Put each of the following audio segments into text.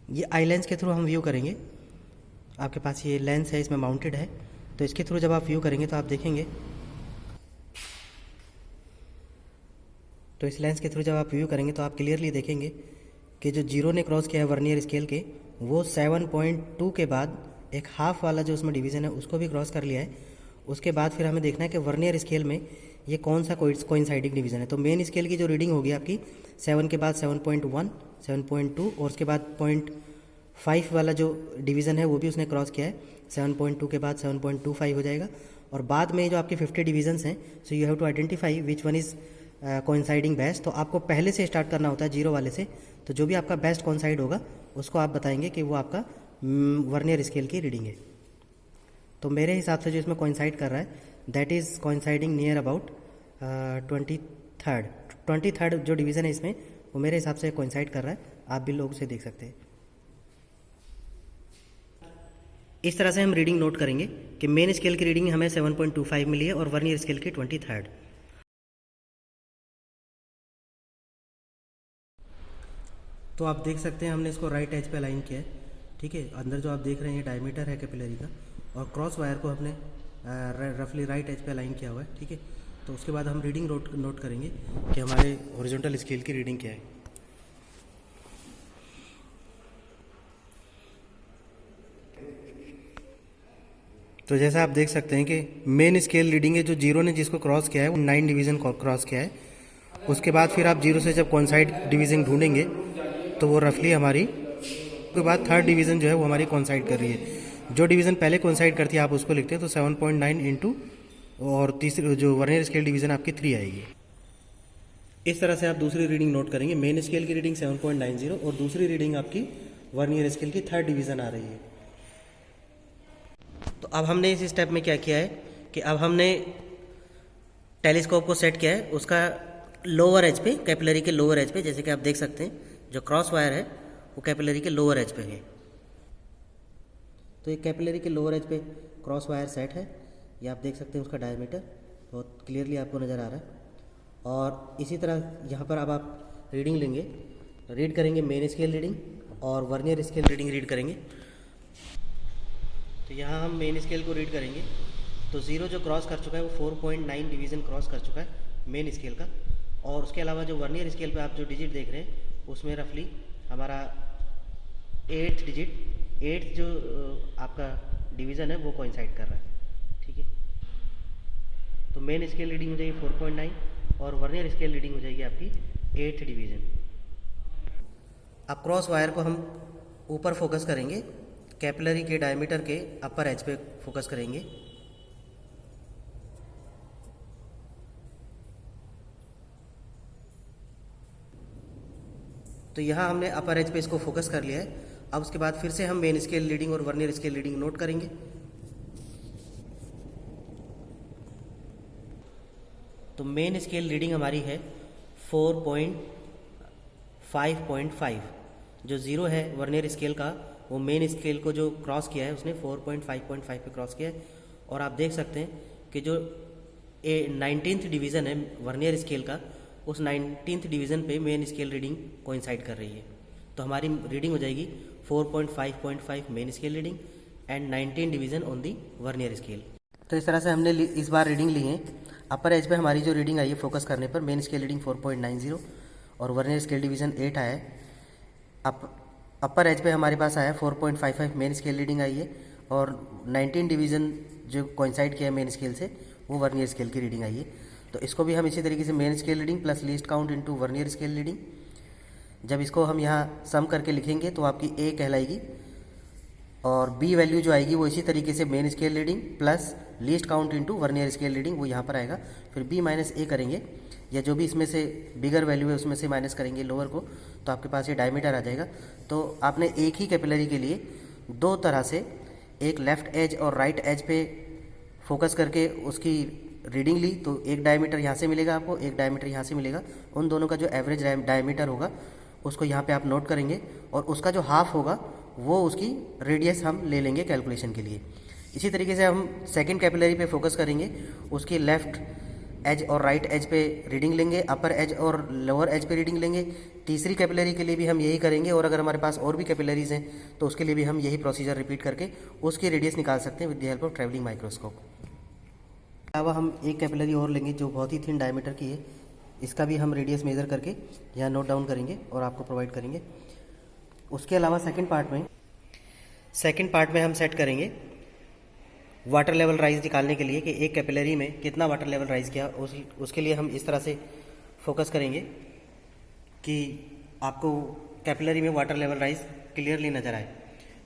ये eye lens के through हम व्यू करेंगे। आपके पास ये लेंस है, इसमें माउंटेड है, तो इसके थ्रू जब आप व्यू करेंगे तो आप देखेंगे, तो इस लेंस के थ्रू जब आप व्यू करेंगे तो आप क्लियरली देखेंगे कि जो जीरो ने क्रॉस किया है वर्नियर स्केल के, वो 7.2 के बाद एक हाफ वाला जो उसमें डिवीज़न है उसको भी क्रॉस कर लिया है। उसके बाद फिर हमें देखना है कि वर्नियर स्केल में ये कौन सा कोइंसाइडिंग डिवीज़न है। तो मेन स्केल की जो रीडिंग होगी आपकी 7 के बाद 7.1, 7.2 और उसके बाद 0.5 वाला जो डिवीज़न है वो भी उसने क्रॉस किया है। 7.2 के बाद 7.25 हो जाएगा। और बाद में जो आपके 50 डिवीजन्स हैं, so you have to identify which one is coinciding best. तो आपको पहले से स्टार्ट करना होता है जीरो वाले से। तो जो भी आपका बेस्ट कोइंसाइड होगा उसको आप बताएंगे कि वो आपका वर्नियर स्केल की रीडिंग है। तो मेरे हिसाब से जो इसमें कोइंसाइड कर रहा है that is coinciding near about 23rd जो डिवीज़न है इसमें, वो मेरे हिसाब से कोइंसाइड कर रहा है। आप भी लोग उसे देख सकते हैं। इस तरह से हम रीडिंग नोट करेंगे कि मेन स्केल की रीडिंग हमें 7.25 मिली है और वर्नियर स्केल की 23rd। तो आप देख सकते हैं हमने इसको राइट एज पे अलाइन किया है, ठीक है। अंदर जो आप देख रहे हैं डायमीटर है कैपिलरी का, और क्रॉस वायर को हमने रफली राइट एज पे अलाइन किया हुआ है, ठीक है। तो उसके बाद हम रीडिंग नोट करेंगे कि हमारे हॉरिजॉन्टल स्केल की रीडिंग क्या है। तो जैसा आप देख सकते हैं कि मेन स्केल रीडिंग है जो जीरो ने जिसको क्रॉस किया है वो 9 डिवीज़न क्रॉस किया है। उसके बाद फिर आप जीरो से जब कॉन्साइड डिवीज़न ढूंढेंगे तो वो रफली हमारी, उसके बाद थर्ड डिवीज़न जो है वो हमारी कॉन्साइड कर रही है। जो डिवीज़न पहले कॉन्साइड करती है आप उसको लिखते हैं, तो 7.9 इंटू और तीसरी जो वर्नियर स्केल डिवीज़न आपकी 3 आएगी। इस तरह से आप दूसरी रीडिंग नोट करेंगे। मेन स्केल की रीडिंग 7.90 और दूसरी रीडिंग आपकी वर्नियर स्केल की थर्ड डिवीज़न आ रही है। तो अब हमने इस स्टेप में क्या किया है कि अब हमने टेलीस्कोप को सेट किया है उसका लोअर एज पे, कैपिलरी के लोअर एज पे। जैसे कि आप देख सकते हैं जो क्रॉस वायर है वो कैपिलरी के लोअर एज पे है। तो ये कैपिलरी के लोअर एज पे क्रॉस वायर सेट है। ये आप देख सकते हैं उसका डायमीटर बहुत क्लियरली आपको नज़र आ रहा है। और इसी तरह यहाँ पर अब आप रीडिंग लेंगे, रीड करेंगे मेन स्केल रीडिंग और वर्नियर स्केल रीडिंग रीड करेंगे। तो यहाँ हम मेन स्केल को रीड करेंगे तो ज़ीरो जो क्रॉस कर चुका है वो 4.9 डिवीज़न क्रॉस कर चुका है मेन स्केल का। और उसके अलावा जो वर्नियर स्केल पे आप जो डिजिट देख रहे हैं उसमें रफली हमारा 8th डिजिट, 8th जो आपका डिवीज़न है वो कोइंसाइड कर रहा है, ठीक है। तो मेन स्केल रीडिंग हो जाएगी 4.9 और वर्नियर स्केल रीडिंग हो जाएगी आपकी 8th डिवीज़न। अब क्रॉस वायर को हम ऊपर फोकस करेंगे, कैपिलरी के डायमीटर के अपर एज पे फोकस करेंगे। तो यहाँ हमने अपर एज पे इसको फोकस कर लिया है। अब उसके बाद फिर से हम मेन स्केल रीडिंग और वर्नियर स्केल रीडिंग नोट करेंगे। तो मेन स्केल रीडिंग हमारी है 4.5.5। जो ज़ीरो है वर्नियर स्केल का वो मेन स्केल को जो क्रॉस किया है उसने 4.5.5 पे क्रॉस किया है। और आप देख सकते हैं कि जो 19th डिवीज़न है वर्नियर स्केल का, उस 19th डिवीज़न पे मेन स्केल रीडिंग कोइंसाइड कर रही है। तो हमारी रीडिंग हो जाएगी 4.5.5 main scale reading and 19 division on the vernier scale. तो इस तरह से हमने इस बार रीडिंग ली है। अपर एज पे हमारी जो रीडिंग आई है फोकस करने पर मेन स्केल रीडिंग 4.90 और वर्नियर स्केल डिवीज़न 8 आया है। अपर एज पे हमारे पास आया 4.55 मेन स्केल रीडिंग आई है और 19 डिवीज़न जो कोइंसाइड किया है मेन स्केल से वो वर्नियर स्केल की रीडिंग आई है। तो इसको भी हम इसी तरीके से main scale reading plus least count into vernier scale reading, जब इसको हम यहाँ सम करके लिखेंगे तो आपकी ए कहलाएगी और बी वैल्यू जो आएगी वो इसी तरीके से main scale reading plus least count into vernier scale reading वो यहाँ पर आएगा। फिर बी माइनस ए करेंगे या जो भी इसमें से बिगर वैल्यू है उसमें से माइनस करेंगे लोअर को, तो आपके पास ये डायमीटर आ जाएगा। तो आपने एक ही कैपिलरी के लिए दो तरह से, एक लेफ़्ट एज और राइट एज पे फोकस करके उसकी रीडिंग ली, तो एक डायमीटर यहाँ से मिलेगा आपको, एक डायमीटर यहाँ से मिलेगा। उन दोनों का जो एवरेज डायमीटर होगा उसको यहाँ पे आप नोट करेंगे और उसका जो हाफ होगा वो उसकी रेडियस हम ले लेंगे कैलकुलेशन के लिए। इसी तरीके से हम सेकंड कैपिलरी पे फोकस करेंगे, उसकी लेफ़्ट एज और राइट एज पे रीडिंग लेंगे, अपर एज और लोअर एज पे रीडिंग लेंगे। तीसरी कैपिलरी के लिए भी हम यही करेंगे, और अगर हमारे पास और भी कैपिलरीज हैं तो उसके लिए भी हम यही प्रोसीजर रिपीट करके उसकी रेडियस निकाल सकते हैं with the help of travelling microscope. अलावा हम एक कैपिलरी और लेंगे जो बहुत ही थिन डायमीटर की है, इसका भी हम रेडियस मेज़र करके यहाँ नोट डाउन करेंगे और आपको प्रोवाइड करेंगे। उसके अलावा सेकंड पार्ट में हम सेट करेंगे वाटर लेवल राइज निकालने के लिए कि एक कैपिलरी में कितना वाटर लेवल राइज किया। उसके लिए हम इस तरह से फोकस करेंगे कि आपको कैपिलरी में वाटर लेवल राइज क्लियरली नज़र आए।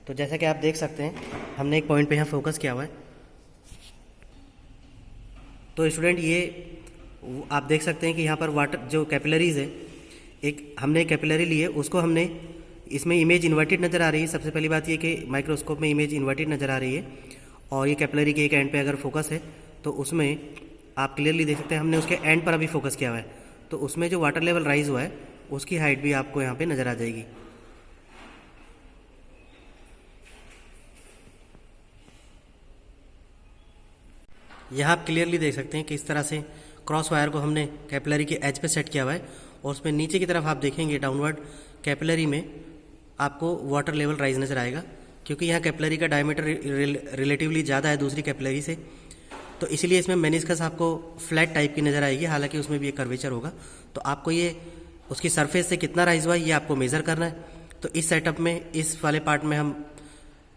तो जैसा कि आप देख सकते हैं, हमने एक पॉइंट पे यहाँ फोकस किया हुआ है। तो स्टूडेंट ये आप देख सकते हैं कि यहाँ पर वाटर जो कैपिलरीज है, एक हमने कैपिलरी ली है, उसको हमने इसमें इमेज इन्वर्टेड नज़र आ रही है। सबसे पहली बात ये कि माइक्रोस्कोप में इमेज इन्वर्टेड नज़र आ रही है, और ये कैपिलरी के एक एंड पे अगर फोकस है तो उसमें आप क्लियरली देख सकते हैं हमने उसके एंड पर अभी फोकस किया हुआ है। तो उसमें जो वाटर लेवल राइज हुआ है उसकी हाइट भी आपको यहाँ पे नज़र आ जाएगी। यहाँ आप क्लियरली देख सकते हैं कि इस तरह से क्रॉस वायर को हमने कैपिलरी के एज पे सेट किया हुआ है, और उसमें नीचे की तरफ आप देखेंगे डाउनवर्ड कैपिलरी में आपको वाटर लेवल राइज नज़र आएगा, क्योंकि यहाँ कैपिलरी का डायमीटर रिलेटिवली ज़्यादा है दूसरी कैपिलरी से, तो इसलिए इसमें मेनिस्कस आपको फ्लैट टाइप की नज़र आएगी। हालांकि उसमें भी एक कर्वेचर होगा, तो आपको ये उसकी सरफेस से कितना राइज हुआ ये आपको मेज़र करना है। तो इस सेटअप में, इस वाले पार्ट में हम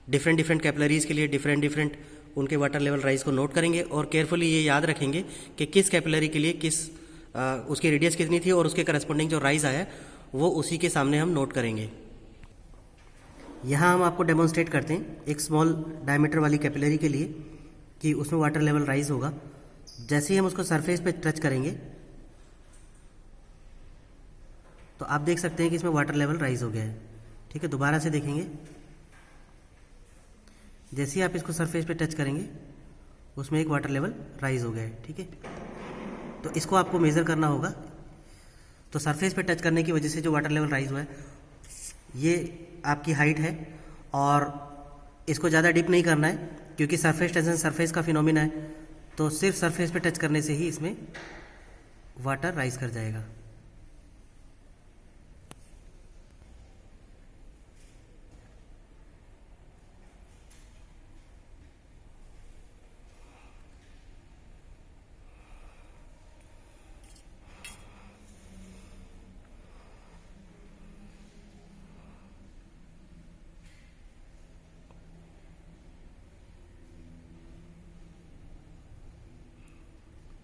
डिफरेंट कैपिलरीज के लिए डिफरेंट उनके वाटर लेवल राइज को नोट करेंगे, और केयरफुली ये याद रखेंगे कि किस कैपिलरी के लिए उसकी रेडियस कितनी थी और उसके करस्पॉन्डिंग जो राइज आया वो उसी के सामने हम नोट करेंगे। यहाँ हम आपको डेमोन्स्ट्रेट करते हैं एक स्मॉल डायमीटर वाली कैपिलरी के लिए कि उसमें वाटर लेवल राइज होगा। जैसे ही हम उसको सरफेस पे टच करेंगे तो आप देख सकते हैं कि इसमें वाटर लेवल राइज हो गया है। ठीक है, दोबारा से देखेंगे, जैसे ही आप इसको सरफेस पे टच करेंगे उसमें एक वाटर लेवल राइज हो गया है। ठीक है, तो इसको आपको मेज़र करना होगा। तो सरफेस पे टच करने की वजह से जो वाटर लेवल राइज हुआ है ये आपकी हाइट है, और इसको ज़्यादा डीप नहीं करना है क्योंकि सरफेस टेंशन सरफेस का फिनोमिना है, तो सिर्फ सरफेस पे टच करने से ही इसमें वाटर राइज कर जाएगा।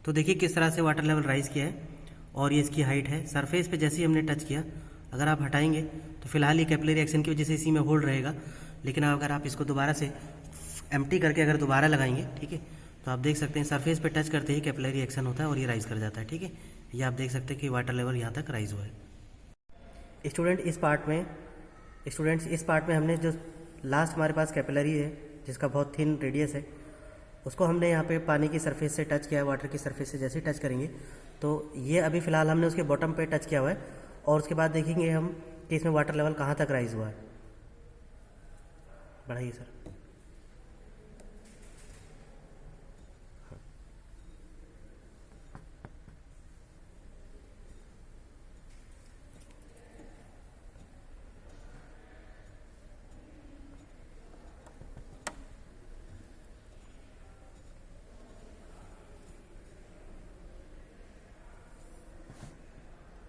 तो देखिए किस तरह से वाटर लेवल राइज किया है, और ये इसकी हाइट है। सरफेस पे जैसे ही हमने टच किया, अगर आप हटाएंगे तो फिलहाल ये कैपिलरी एक्शन की वजह से इसी में होल्ड रहेगा, लेकिन अगर आप इसको दोबारा से एम्प्टी करके अगर दोबारा लगाएंगे, ठीक है, तो आप देख सकते हैं सरफेस पे टच करते ही कैपिलरी एक्शन होता है और ये राइज कर जाता है। ठीक है, ये आप देख सकते हैं कि वाटर लेवल यहाँ तक राइज हुआ है। स्टूडेंट्स इस पार्ट में हमने जो लास्ट हमारे पास कैपिलरी है जिसका बहुत थिन रेडियस है, उसको हमने यहाँ पे पानी की सरफेस से टच किया है। वाटर की सरफेस से जैसे ही टच करेंगे तो ये अभी फ़िलहाल हमने उसके बॉटम पे टच किया हुआ है, और उसके बाद देखेंगे हम कि इसमें वाटर लेवल कहाँ तक राइज हुआ है। बढ़ाइए सर।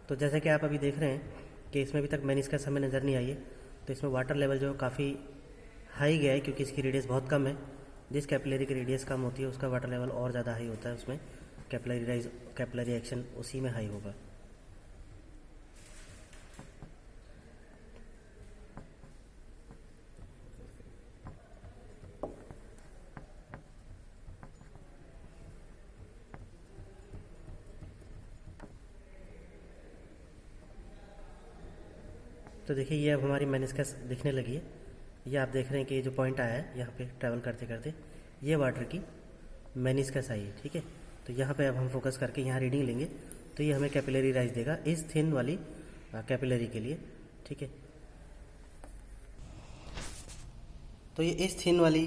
तो जैसा कि आप अभी देख रहे हैं कि इसमें अभी तक मेनिस्कस हमें नज़र नहीं आई है, तो इसमें वाटर लेवल जो काफ़ी हाई गया है क्योंकि इसकी रेडियस बहुत कम है। जिस कैपिलरी की रेडियस कम होती है उसका वाटर लेवल और ज़्यादा हाई होता है, उसमें कैपिलरी एक्शन उसी में हाई होगा। तो देखिए ये अब हमारी मेनिस्कस दिखने लगी है। ये आप देख रहे हैं कि ये जो पॉइंट आया है यहाँ पे ट्रैवल करते करते ये वाटर की मेनिस्कस आई है। ठीक है, तो यहाँ पे अब हम फोकस करके यहाँ रीडिंग लेंगे तो ये हमें कैपिलरी राइज देगा इस थिन वाली कैपिलरी के लिए। ठीक है, तो ये इस थिन वाली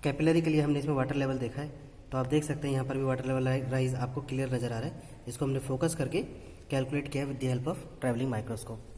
कैपिलरी के लिए हमने इसमें वाटर लेवल देखा है। तो आप देख सकते हैं यहाँ पर भी वाटर लेवल राइज आपको क्लियर नज़र आ रहा है। इसको हमने फोकस करके कैलकुलेट किया with the help of travelling microscope.